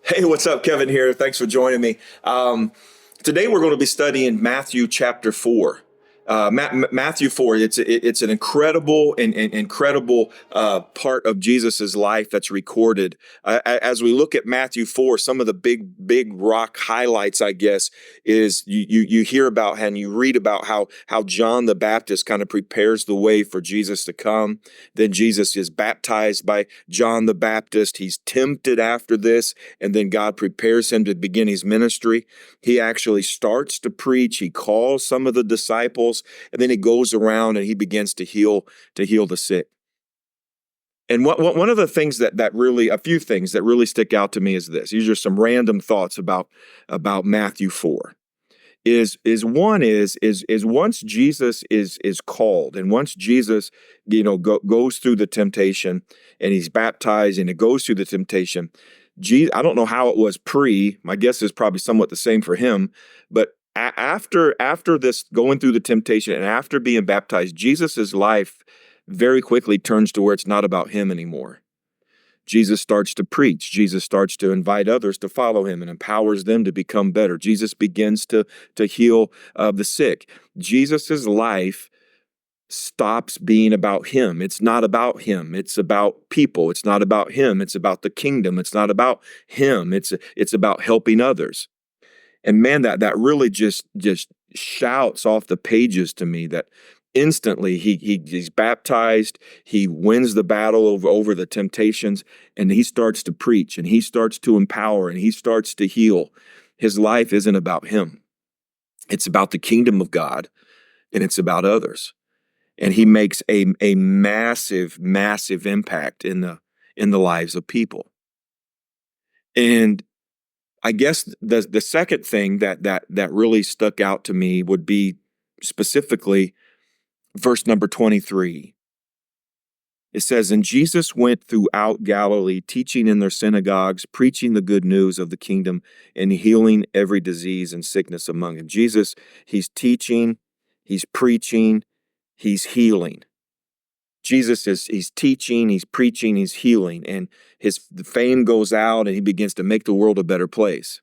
Hey, what's up? Kevin here. Thanks for joining me. Today we're going to be studying Matthew chapter 4. Matthew 4, it's an incredible and incredible part of Jesus's life that's recorded. As we look at Matthew 4, some of the big rock highlights, I guess, is you hear about and you read about how John the Baptist kind of prepares the way for Jesus to come. Then Jesus is baptized by John the Baptist. He's tempted after this, and then God prepares him to begin his ministry. He actually starts to preach. He calls some of the disciples, and then he goes around and he begins to heal the sick. And one of the things that really, a few things that really stick out to me is this. These are some random thoughts about Matthew 4. Is once Jesus is called, and once Jesus goes through the temptation, and he's baptized and it goes through the temptation. I don't know how it was my guess is probably somewhat the same for him, but after this going through the temptation and after being baptized, Jesus's life very quickly turns to where it's not about him anymore. Jesus starts to preach. Jesus starts to invite others to follow him and empowers them to become better. Jesus begins to heal the sick. Jesus's life stops being about him. It's not about him. It's about people. It's not about him. It's about the kingdom. It's not about him. It's about helping others. And man, that really just shouts off the pages to me that instantly he's baptized, he wins the battle over the temptations, and he starts to preach, and he starts to empower, and he starts to heal. His life isn't about him. It's about the kingdom of God, and it's about others. And he makes a massive impact in the lives of people. And I guess the second thing that really stuck out to me would be specifically verse number 23. It says, "And Jesus went throughout Galilee, teaching in their synagogues, preaching the good news of the kingdom, and healing every disease and sickness among them." Jesus, he's teaching, he's preaching, he's healing. He's teaching, he's preaching, he's healing, and the fame goes out, and he begins to make the world a better place.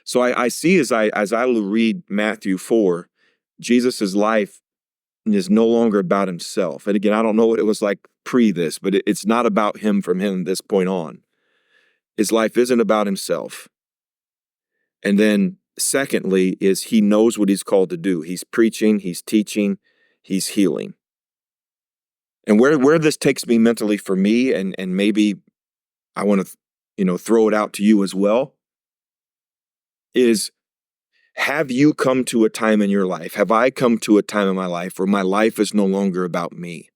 So I see as I read Matthew 4, Jesus's life is no longer about himself. And again, I don't know what it was like pre this, but it's not about him from this point on. His life isn't about himself. And then secondly is he knows what he's called to do. He's preaching, he's teaching, he's healing. And where this takes me mentally for me, and maybe I want to throw it out to you as well, is have you come to a time in your life? Have I come to a time in my life where my life is no longer about me?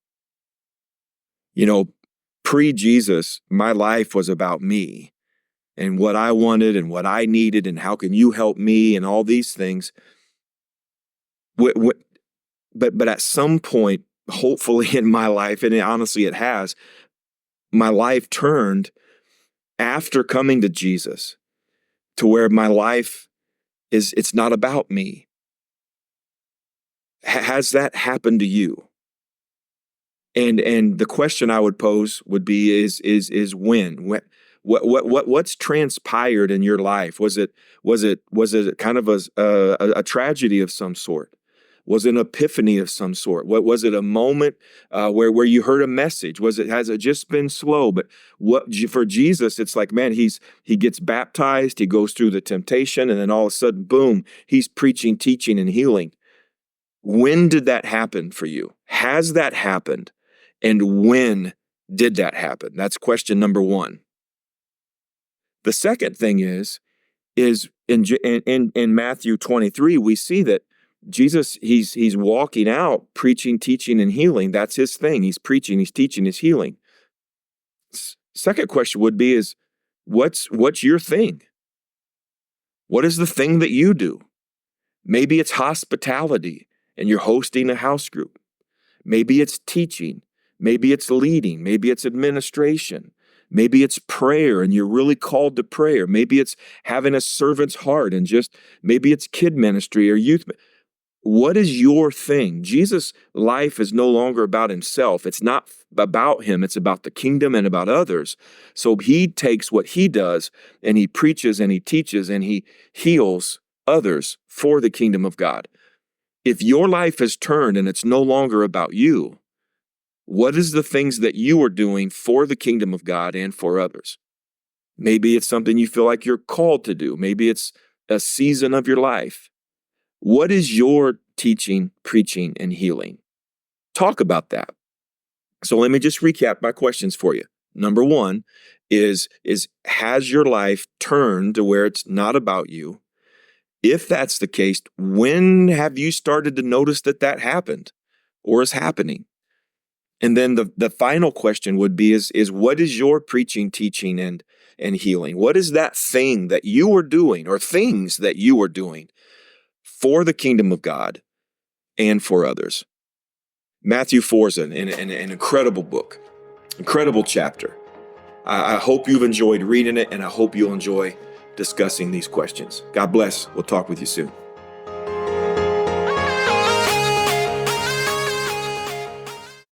Pre-Jesus, my life was about me and what I wanted and what I needed and how can you help me and all these things. But at some point, hopefully in my life, and honestly it has, my life turned after coming to Jesus to where my life it's not about me. Has that happened to you? And the question I would pose would be is when? What's transpired in your life? Was it kind of a tragedy of some sort? Was it an epiphany of some sort? What was it, a moment where you heard a message? Has it just been slow? But for Jesus, it's like, man, he gets baptized, he goes through the temptation, and then all of a sudden, boom, he's preaching, teaching, and healing. When did that happen for you? Has that happened? And when did that happen? That's question number one. The second thing is in Matthew 23, we see that Jesus, he's walking out, preaching, teaching, and healing. That's his thing. He's preaching, he's teaching, he's healing. Second question would be is, what's your thing? What is the thing that you do? Maybe it's hospitality and you're hosting a house group. Maybe it's teaching. Maybe it's leading. Maybe it's administration. Maybe it's prayer and you're really called to prayer. Maybe it's having a servant's heart and maybe it's kid ministry or youth. What is your thing? Jesus' life is no longer about himself. It's not about him. It's about the kingdom and about others. So he takes what he does and he preaches and he teaches and he heals others for the kingdom of God. If your life has turned and it's no longer about you, what is the things that you are doing for the kingdom of God and for others? Maybe it's something you feel like you're called to do. Maybe it's a season of your life. What is your teaching, preaching, and healing? Talk about that. So let me just recap my questions for you. Number one is has your life turned to where it's not about you? If that's the case, when have you started to notice that happened or is happening? And then the final question would be is what is your preaching, teaching, and healing? What is that thing that you are doing or things that you are doing for the kingdom of God and for others? Matthew 4 is an incredible book, incredible chapter. I hope you've enjoyed reading it, and I hope you'll enjoy discussing these questions. God bless. We'll talk with you soon.